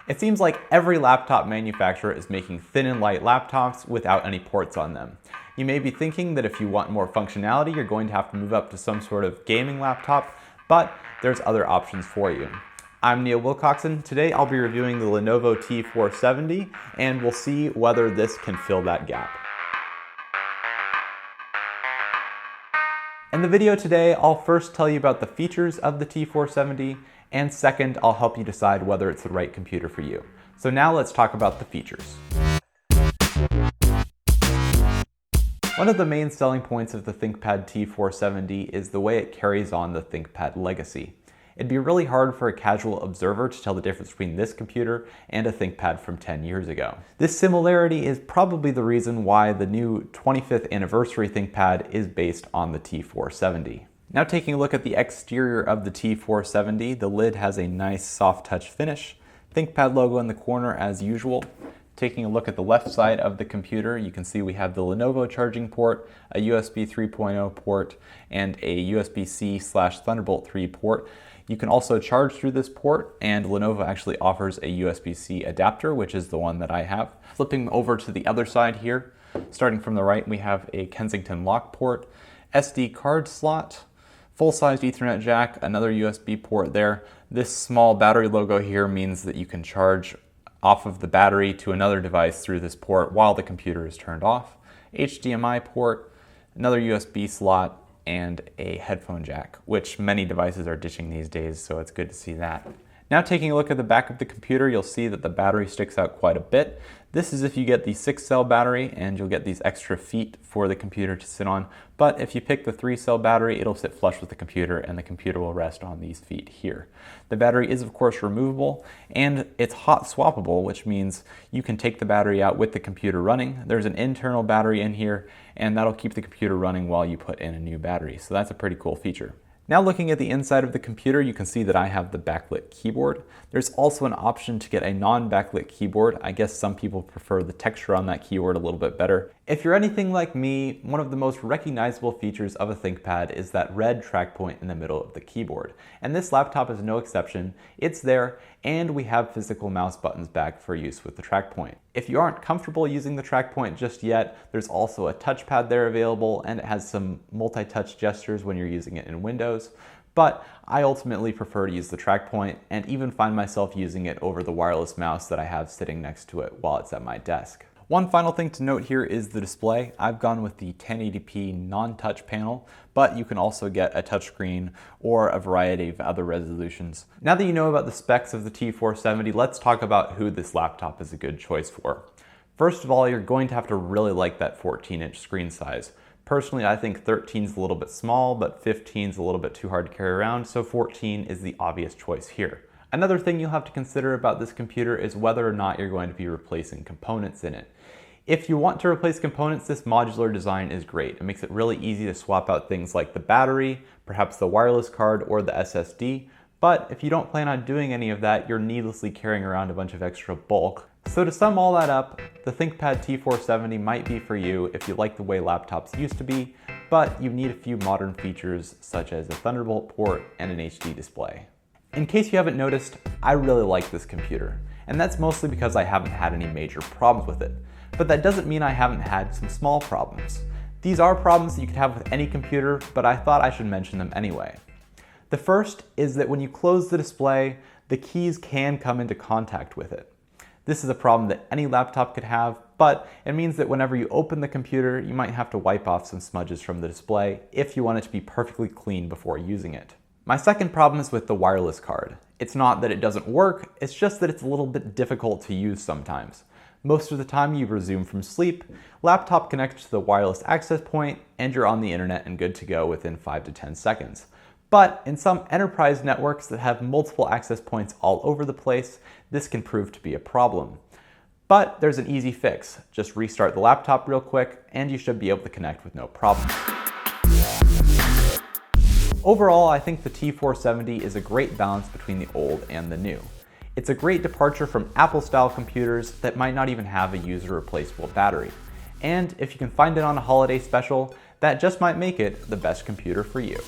It seems like every laptop manufacturer is making thin and light laptops without any ports on them. You may be thinking that if you want more functionality, you're going to have to move up to some sort of gaming laptop, but there's other options for you. I'm Neil Wilcoxon. Today I'll be reviewing the Lenovo T470, and we'll see whether this can fill that gap. In the video today, I'll first tell you about the features of the T470, and second, I'll help you decide whether it's the right computer for you. So now let's talk about the features. One of the main selling points of the ThinkPad T470 is the way it carries on the ThinkPad legacy. It'd be really hard for a casual observer to tell the difference between this computer and a ThinkPad from 10 years ago. This similarity is probably the reason why the new 25th anniversary ThinkPad is based on the T470. Now taking a look at the exterior of the T470, the lid has a nice soft touch finish, ThinkPad logo in the corner as usual. Taking a look at the left side of the computer, you can see we have the Lenovo charging port, a USB 3.0 port, and a USB-C/Thunderbolt 3 port. You can also charge through this port, and Lenovo actually offers a USB-C adapter, which is the one that I have. Flipping over to the other side here, starting from the right, we have a Kensington lock port, SD card slot, full-sized Ethernet jack, another USB port there. This small battery logo here means that you can charge off of the battery to another device through this port while the computer is turned off. HDMI port, another USB slot, and a headphone jack, which many devices are ditching these days, so it's good to see that. Now taking a look at the back of the computer, you'll see that the battery sticks out quite a bit. This is if you get the 6-cell battery, and you'll get these extra feet for the computer to sit on. But if you pick the 3-cell battery, it'll sit flush with the computer, and the computer will rest on these feet here. The battery is of course removable, and it's hot swappable, which means you can take the battery out with the computer running. There's an internal battery in here, and that'll keep the computer running while you put in a new battery. So that's a pretty cool feature. Now looking at the inside of the computer, you can see that I have the backlit keyboard. There's also an option to get a non-backlit keyboard. I guess some people prefer the texture on that keyboard a little bit better. If you're anything like me, one of the most recognizable features of a ThinkPad is that red track point in the middle of the keyboard. And this laptop is no exception. It's there, and we have physical mouse buttons back for use with the track point. If you aren't comfortable using the track point just yet, there's also a touchpad there available, and it has some multi-touch gestures when you're using it in Windows. But I ultimately prefer to use the track point, and even find myself using it over the wireless mouse that I have sitting next to it while it's at my desk. One final thing to note here is the display. I've gone with the 1080p non-touch panel, but you can also get a touchscreen or a variety of other resolutions. Now that you know about the specs of the T470, let's talk about who this laptop is a good choice for. First of all, you're going to have to really like that 14-inch screen size. Personally, I think 13 is a little bit small, but 15 is a little bit too hard to carry around, so 14 is the obvious choice here. Another thing you'll have to consider about this computer is whether or not you're going to be replacing components in it. If you want to replace components, this modular design is great. It makes it really easy to swap out things like the battery, perhaps the wireless card, or the SSD. But if you don't plan on doing any of that, you're needlessly carrying around a bunch of extra bulk. So to sum all that up, the ThinkPad T470 might be for you if you like the way laptops used to be, but you need a few modern features such as a Thunderbolt port and an HD display. In case you haven't noticed, I really like this computer, and that's mostly because I haven't had any major problems with it. But that doesn't mean I haven't had some small problems. These are problems that you could have with any computer, but I thought I should mention them anyway. The first is that when you close the display, the keys can come into contact with it. This is a problem that any laptop could have, but it means that whenever you open the computer, you might have to wipe off some smudges from the display if you want it to be perfectly clean before using it. My second problem is with the wireless card. It's not that it doesn't work, it's just that it's a little bit difficult to use sometimes. Most of the time you resume from sleep, laptop connects to the wireless access point, and you're on the internet and good to go within 5 to 10 seconds. But in some enterprise networks that have multiple access points all over the place, this can prove to be a problem. But there's an easy fix. Just restart the laptop real quick, and you should be able to connect with no problem. Overall, I think the T470 is a great balance between the old and the new. It's a great departure from Apple-style computers that might not even have a user-replaceable battery. And if you can find it on a holiday special, that just might make it the best computer for you.